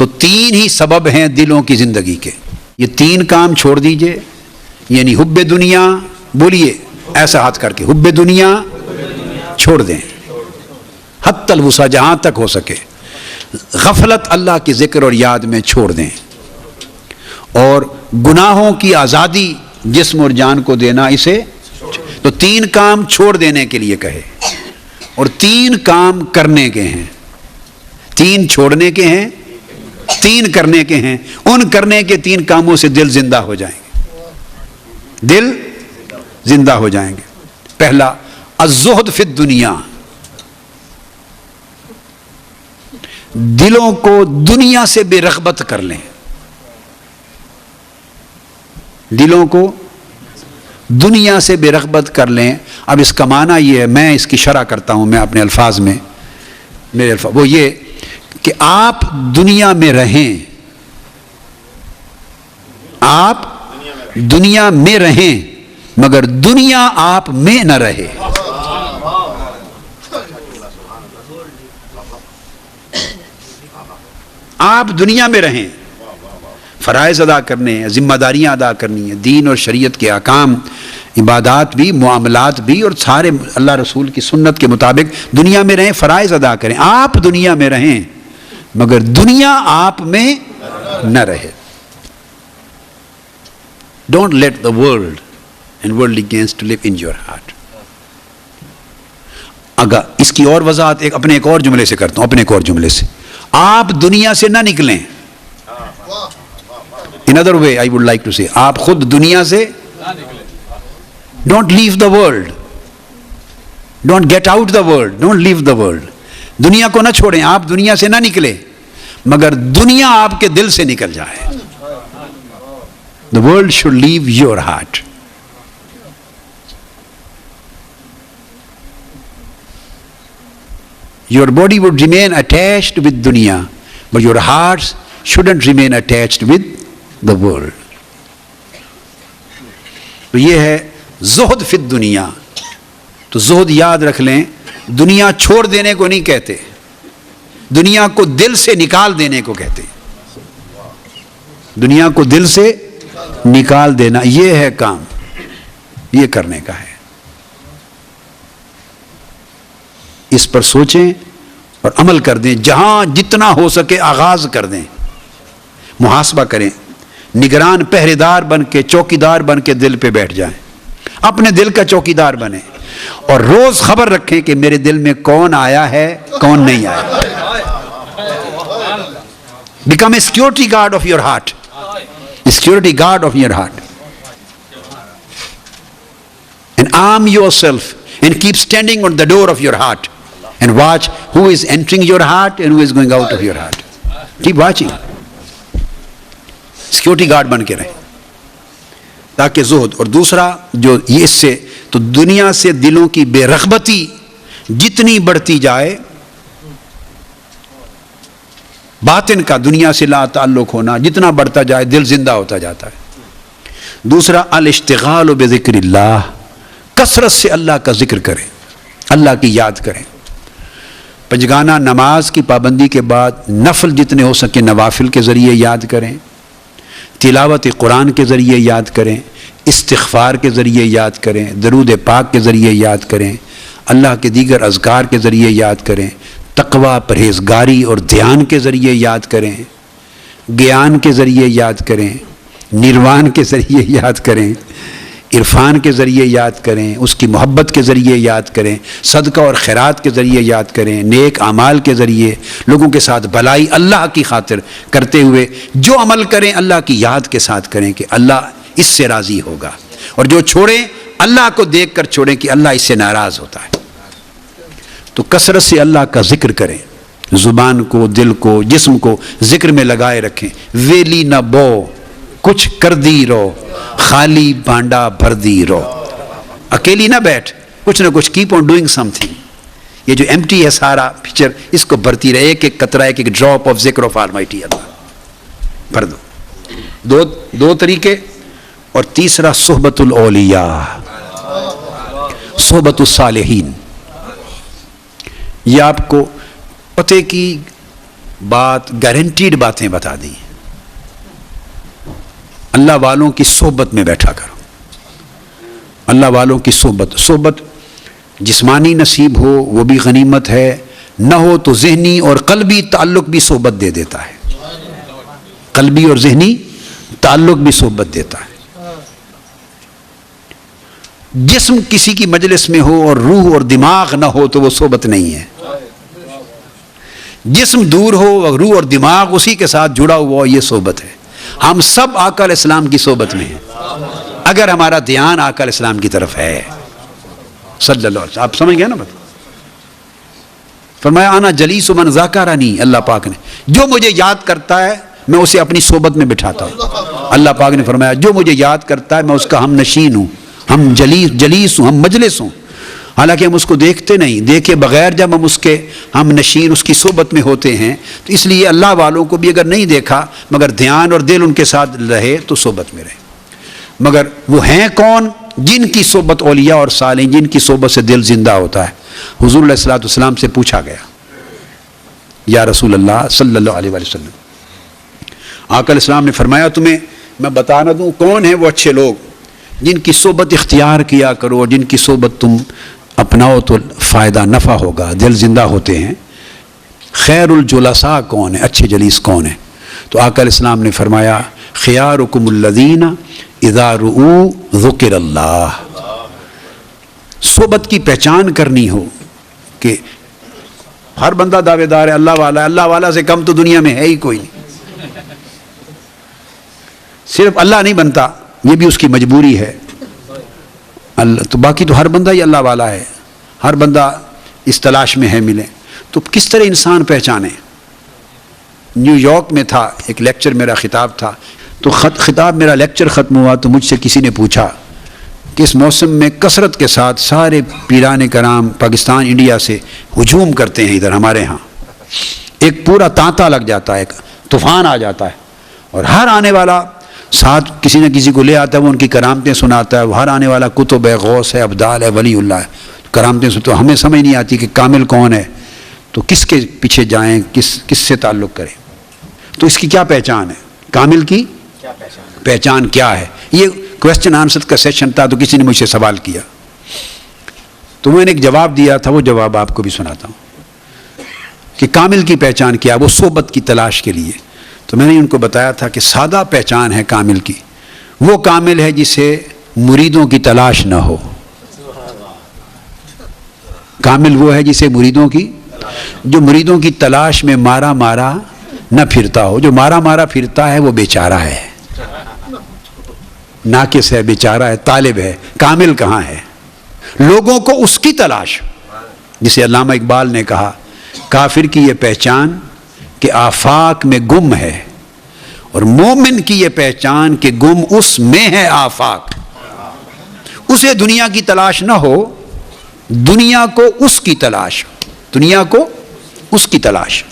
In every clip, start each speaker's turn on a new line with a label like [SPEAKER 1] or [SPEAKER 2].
[SPEAKER 1] تو تین ہی سبب ہیں دلوں کی زندگی کے. یہ تین کام چھوڑ دیجئے، یعنی حب دنیا، بولیے ایسا ہاتھ کر کے، حب دنیا چھوڑ دیں حتی الوسع، جہاں تک ہو سکے. غفلت اللہ کے ذکر اور یاد میں چھوڑ دیں، اور گناہوں کی آزادی جسم اور جان کو دینا، اسے تو تین کام چھوڑ دینے کے لیے کہے، اور تین کام کرنے کے ہیں. تین چھوڑنے کے ہیں، تین کرنے کے ہیں. ان کرنے کے تین کاموں سے دل زندہ ہو جائیں گے، دل زندہ ہو جائیں گے. پہلا الزہد فی الدنیا، دلوں کو دنیا سے بے رغبت کر لیں. دلوں کو دنیا سے بے رغبت کر لیں. اب اس کا معنی یہ ہے، میں اس کی شرح کرتا ہوں، میں اپنے الفاظ میں، میرے الفاظ وہ یہ کہ آپ دنیا میں رہیں، آپ دنیا میں رہیں مگر دنیا آپ میں نہ رہے. آپ دنیا میں رہیں، فرائض ادا کرنے ہیں، ذمہ داریاں ادا کرنی ہیں، دین اور شریعت کے احکام، عبادات بھی، معاملات بھی، اور سارے اللہ رسول کی سنت کے مطابق دنیا میں رہیں، فرائض ادا کریں. آپ دنیا میں رہیں مگر دنیا آپ میں نہ رہے. Don't let the world and worldly gains to live in your heart. اگر اس کی اور وضاحت اپنے ایک اور جملے سے کرتا ہوں، اپنے ایک اور جملے سے، آپ دنیا سے نہ نکلیں. In other way I would like to say، آپ خود دنیا سے don't leave the world، don't get out the world، don't leave the world. دنیا کو نہ چھوڑیں، آپ دنیا سے نہ نکلیں مگر دنیا آپ کے دل سے نکل جائے. The world should leave your heart. Your body would remain attached with dunya, but your hearts shouldn't remain attached with the world. تو یہ ہے زہد فی الدنیا. تو زہد یاد رکھ لیں، دنیا چھوڑ دینے کو نہیں کہتے، دنیا کو دل سے نکال دینے کو کہتے. دنیا کو دل سے نکال دینا، یہ ہے کام، یہ کرنے کا ہے. اس پر سوچیں اور عمل کر دیں. جہاں جتنا ہو سکے آغاز کر دیں، محاسبہ کریں، نگران پہرے دار بن کے، چوکی دار بن کے دل پہ بیٹھ جائیں، اپنے دل کا چوکی دار بنیں، اور روز خبر رکھیں کہ میرے دل میں کون آیا ہے کون نہیں آیا. Become a security guard of your heart. A security guard of your heart. And arm yourself and keep standing on the door of your heart and watch who is entering your heart and who is going out of your heart. Keep watching. Security guard بن کے رہیں تاکہ زہد. اور دوسرا جو یہ اس سے تو دنیا سے دلوں کی بے رغبتی جتنی بڑھتی جائے، باطن کا دنیا سے لا تعلق ہونا جتنا بڑھتا جائے، دل زندہ ہوتا جاتا ہے. دوسرا الاشتغال بذکر اللہ، کثرت سے اللہ کا ذکر کریں، اللہ کی یاد کریں. پنجگانہ نماز کی پابندی کے بعد نفل جتنے ہو سکے نوافل کے ذریعے یاد کریں، تلاوت قرآن کے ذریعے یاد کریں، استغفار کے ذریعے یاد کریں، درود پاک کے ذریعے یاد کریں، اللہ کے دیگر اذکار کے ذریعے یاد کریں، تقوی، پرہیزگاری اور دھیان کے ذریعے یاد کریں، گیان کے ذریعے یاد کریں، نروان کے ذریعے یاد کریں، عرفان کے ذریعے یاد کریں، اس کی محبت کے ذریعے یاد کریں، صدقہ اور خیرات کے ذریعے یاد کریں، نیک اعمال کے ذریعے، لوگوں کے ساتھ بھلائی اللہ کی خاطر کرتے ہوئے جو عمل کریں اللہ کی یاد کے ساتھ کریں کہ اللہ اس سے راضی ہوگا، اور جو چھوڑیں اللہ کو دیکھ کر چھوڑیں کہ اللہ اس سے ناراض ہوتا ہے. تو کثرت سے اللہ کا ذکر کریں، زبان کو، دل کو، جسم کو ذکر میں لگائے رکھیں. ویلی نہ بو کچھ کر دی رو، خالی بانڈا بھر دی رو. اکیلی نہ بیٹھ، کچھ نہ کچھ keep on doing some thing. یہ جو ایمٹی ہے سارا پکچر، اس کو بھرتی رہے، ایک ایک قطرہ، ایک ایک ڈراپ آف ذکر آف آلمائٹی اللہ بھر دو. دو طریقے. اور تیسرا صحبت الاولیاء، صحبت الصالحین. یہ آپ کو پتے کی بات گارنٹیڈ باتیں بتا دی. اللہ والوں کی صحبت میں بیٹھا کرو. اللہ والوں کی صحبت جسمانی نصیب ہو وہ بھی غنیمت ہے، نہ ہو تو ذہنی اور قلبی تعلق بھی صحبت دے دیتا ہے. قلبی اور ذہنی تعلق بھی صحبت دیتا ہے. جسم کسی کی مجلس میں ہو اور روح اور دماغ نہ ہو تو وہ صحبت نہیں ہے. جسم دور ہو اور روح اور دماغ اسی کے ساتھ جڑا ہوا یہ صحبت ہے. ہم سب آقا علیہ السلام کی صحبت میں ہیں اگر ہمارا دھیان آقا علیہ السلام کی طرف ہے صلی اللہ علیہ وسلم. آپ سمجھ گئے نا بات؟ فرمایا انا جلیس من ذاکرنی، اللہ پاک نے جو مجھے یاد کرتا ہے میں اسے اپنی صحبت میں بٹھاتا ہوں. اللہ پاک نے فرمایا جو مجھے یاد کرتا ہے میں اس کا ہم نشین ہوں، ہم جلیس ہوں، ہم مجلس ہوں. حالانکہ ہم اس کو دیکھتے نہیں، دیکھے بغیر جب ہم اس کے ہم نشین اس کی صحبت میں ہوتے ہیں تو اس لیے اللہ والوں کو بھی اگر نہیں دیکھا مگر دھیان اور دل ان کے ساتھ رہے تو صحبت میں رہے. مگر وہ ہیں کون؟ جن کی صحبت اولیاء اور صالحین، جن کی صحبت سے دل زندہ ہوتا ہے. حضور علیہ الصلوۃ والسلام سے پوچھا گیا یا رسول اللہ صلی اللہ علیہ وسلم، آقا علیہ السلام نے فرمایا تمہیں میں بتا نہ دوں کون ہیں وہ اچھے لوگ جن کی صحبت اختیار کیا کرو اور جن کی صحبت تم اپناؤ تو فائدہ نفع ہوگا، دل زندہ ہوتے ہیں. خیر الجلساء کون ہے؟ اچھے جلیس کون ہے؟ تو آقا علیہ السلام نے فرمایا خیارکم الذین اذا رؤوا ذکر اللہ. صحبت کی پہچان کرنی ہو کہ ہر بندہ دعوے دار ہے اللہ والا ہے، اللہ والا سے کم تو دنیا میں ہے ہی کوئی نہیں. صرف اللہ نہیں بنتا، یہ بھی اس کی مجبوری ہے. اللہ تو باقی تو ہر بندہ ہی اللہ والا ہے، ہر بندہ اس تلاش میں ہے ملے. تو کس طرح انسان پہچانے؟ نیو یارک میں تھا ایک لیکچر، میرا خطاب تھا تو خطاب میرا لیکچر ختم ہوا تو مجھ سے کسی نے پوچھا کہ اس موسم میں کثرت کے ساتھ سارے پیران کرام پاکستان انڈیا سے ہجوم کرتے ہیں ادھر ہمارے ہاں، ایک پورا تانتا لگ جاتا ہے، ایک طوفان آ جاتا ہے اور ہر آنے والا ساتھ کسی نہ کسی کو لے آتا ہے، وہ ان کی کرامتیں سناتا ہے. وہ ہر آنے والا کتب ہے، غوث ہے، ابدال ہے، ولی اللہ ہے، کرامتیں سنتے. ہمیں سمجھ نہیں آتی کہ کامل کون ہے، تو کس کے پیچھے جائیں، کس سے تعلق کریں. تو اس کی کیا پہچان ہے؟ کامل کی پہچان کیا ہے؟ یہ کویسچن آنسر کا سیشن تھا تو کسی نے مجھ سے سوال کیا تو میں نے ایک جواب دیا تھا، وہ جواب آپ کو بھی سناتا ہوں کہ کامل کی پہچان کیا. وہ صحبت کی تلاش کے لیے تو میں نے ان کو بتایا تھا کہ سادہ پہچان ہے کامل کی، وہ کامل ہے جسے مریدوں کی تلاش نہ ہو. کامل وہ ہے جسے مریدوں کی، جو مریدوں کی تلاش میں مارا مارا نہ پھرتا ہو. جو مارا مارا پھرتا ہے وہ بیچارہ ہے، ناقص ہے، بیچارہ ہے، طالب ہے. کامل کہاں ہے؟ لوگوں کو اس کی تلاش، جسے علامہ اقبال نے کہا کافر کی یہ پہچان کہ آفاق میں گم ہے اور مومن کی یہ پہچان کہ گم اس میں ہے آفاق. اسے دنیا کی تلاش نہ ہو، دنیا کو اس کی تلاش، دنیا کو اس کی تلاش.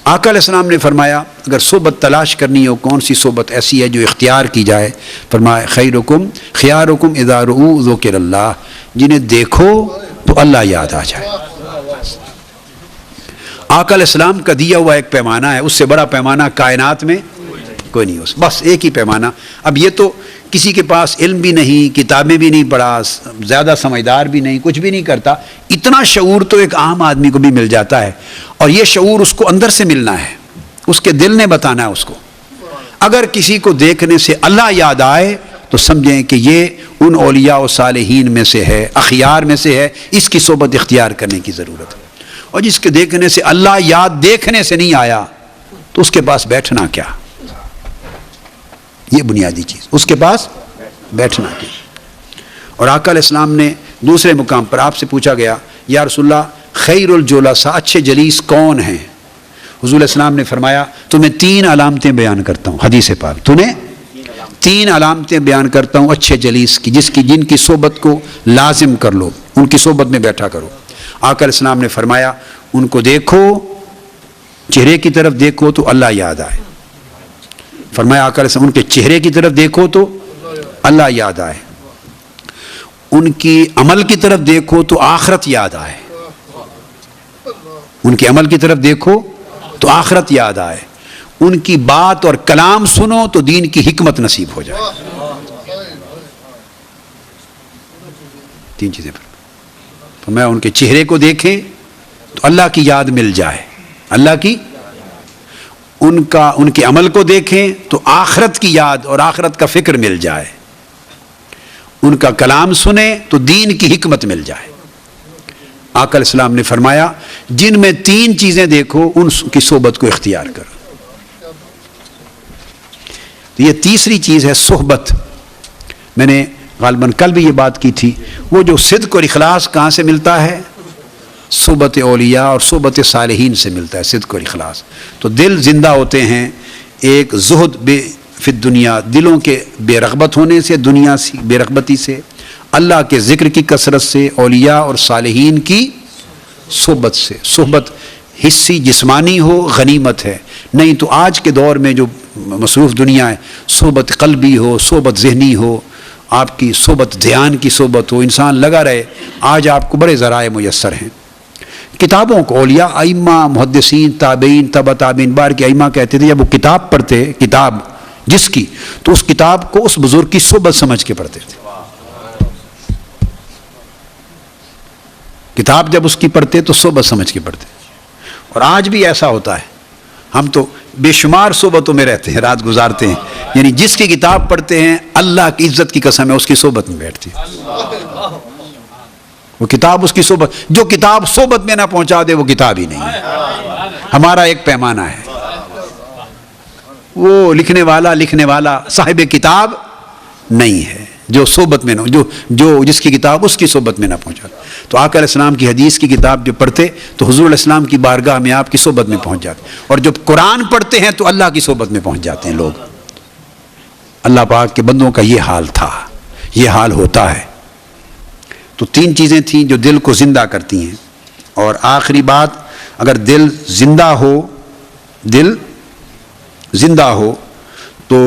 [SPEAKER 1] آقا علیہ السلام نے فرمایا اگر صحبت تلاش کرنی ہو کون سی صحبت ایسی ہے جو اختیار کی جائے، فرمایا خیارکم اذا رؤوا ذکر اللہ، جنہیں دیکھو تو اللہ یاد آ جائے. آقا علیہ السلام کا دیا ہوا ایک پیمانہ ہے، اس سے بڑا پیمانہ کائنات میں کوئی نہیں ہو، بس ایک ہی پیمانہ. اب یہ تو کسی کے پاس علم بھی نہیں، کتابیں بھی نہیں پڑھا، زیادہ سمجھدار بھی نہیں، کچھ بھی نہیں کرتا، اتنا شعور تو ایک عام آدمی کو بھی مل جاتا ہے. اور یہ شعور اس کو اندر سے ملنا ہے، اس کے دل نے بتانا ہے اس کو. اگر کسی کو دیکھنے سے اللہ یاد آئے تو سمجھیں کہ یہ ان اولیاء و صالحین میں سے ہے، اخیار میں سے ہے، اس کی صحبت اختیار کرنے کی ضرورت ہے. اور جس کے دیکھنے سے اللہ یاد دیکھنے سے نہیں آیا تو اس کے پاس بیٹھنا کیا؟ یہ بنیادی چیز، اس کے پاس بیٹھنا کیا. اور آقا علیہ السلام نے دوسرے مقام پر آپ سے پوچھا گیا یا رسول اللہ خیر الجلساء، اچھے جلیس کون ہیں؟ حضور علیہ السلام نے فرمایا تمہیں 3 علامتیں بیان کرتا ہوں، حدیث پاک، تمہیں 3 علامتیں بیان کرتا ہوں اچھے جلیس کی، جن کی صحبت کو لازم کر لو، ان کی صحبت میں بیٹھا کرو. آقا علیہ السلام نے فرمایا ان کو دیکھو، چہرے کی طرف دیکھو تو اللہ یاد آئے. فرمایا آقا علیہ السلام ان کے چہرے کی طرف دیکھو تو اللہ یاد آئے، ان کی عمل کی طرف دیکھو تو آخرت یاد آئے. ان کے عمل کی طرف دیکھو تو آخرت یاد آئے، ان کی بات اور کلام سنو تو دین کی حکمت نصیب ہو جائے. تین چیزیں پر میں ان کے چہرے کو دیکھیں تو اللہ کی یاد مل جائے، اللہ کی، ان کے عمل کو دیکھیں تو آخرت کی یاد اور آخرت کا فکر مل جائے، ان کا کلام سنیں تو دین کی حکمت مل جائے. آقا علیہ السلام نے فرمایا جن میں تین چیزیں دیکھو ان کی صحبت کو اختیار کرو. یہ تیسری چیز ہے صحبت. میں نے غالباً کل بھی یہ بات کی تھی، وہ جو صدق اور اخلاص کہاں سے ملتا ہے؟ صحبت اولیاء اور صحبت صالحین سے ملتا ہے صدق اور اخلاص. تو دل زندہ ہوتے ہیں ایک زہد فی الدنیا، دلوں کے بے رغبت ہونے سے، دنیا سے بے رغبتی سے، اللہ کے ذکر کی کثرت سے، اولیاء اور صالحین کی صحبت سے. صحبت حسی جسمانی ہو غنیمت ہے، نہیں تو آج کے دور میں جو مصروف دنیا ہے، صحبت قلبی ہو، صحبت ذہنی ہو، آپ کی صحبت دھیان کی صحبت ہو، انسان لگا رہے. آج آپ کو بڑے ذرائع میسر ہیں. کتابوں کو اولیاء، ائمہ، محدثین، تابعین، تبع تابعین، بار کے ائمہ کہتے تھے جب وہ کتاب پڑھتے، کتاب جس کی، تو اس کتاب کو اس بزرگ کی صحبت سمجھ کے پڑھتے تھے. کتاب جب اس کی پڑھتے تو صحبت سمجھ کے پڑھتے. اور آج بھی ایسا ہوتا ہے، ہم تو بے شمار صحبتوں میں رہتے ہیں، رات گزارتے ہیں، یعنی جس کی کتاب پڑھتے ہیں اللہ کی عزت کی قسم ہے اس کی صحبت میں بیٹھتی ہے. وہ کتاب اس کی صحبت، جو کتاب صحبت میں نہ پہنچا دے وہ کتاب ہی نہیں ہے. ہمارا ایک پیمانہ ہے، وہ لکھنے والا صاحب کتاب نہیں ہے جو صحبت میں نہ، جو جس کی کتاب اس کی صحبت میں نہ پہنچا. تو آقا علیہ السلام کی حدیث کی کتاب جو پڑھتے تو حضور علیہ السلام کی بارگاہ میں آپ کی صحبت میں پہنچ جاتے، اور جب قرآن پڑھتے ہیں تو اللہ کی صحبت میں پہنچ جاتے ہیں لوگ. اللہ پاک کے بندوں کا یہ حال تھا، یہ حال ہوتا ہے. تو تین چیزیں تھیں جو دل کو زندہ کرتی ہیں. اور آخری بات، اگر دل زندہ ہو تو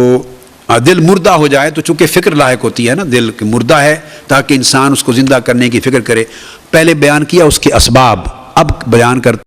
[SPEAKER 1] دل مردہ ہو جائے تو چونکہ فکر لاحق ہوتی ہے نا، دل مردہ ہے تاکہ انسان اس کو زندہ کرنے کی فکر کرے. پہلے بیان کیا اس کے اسباب، اب بیان کرتے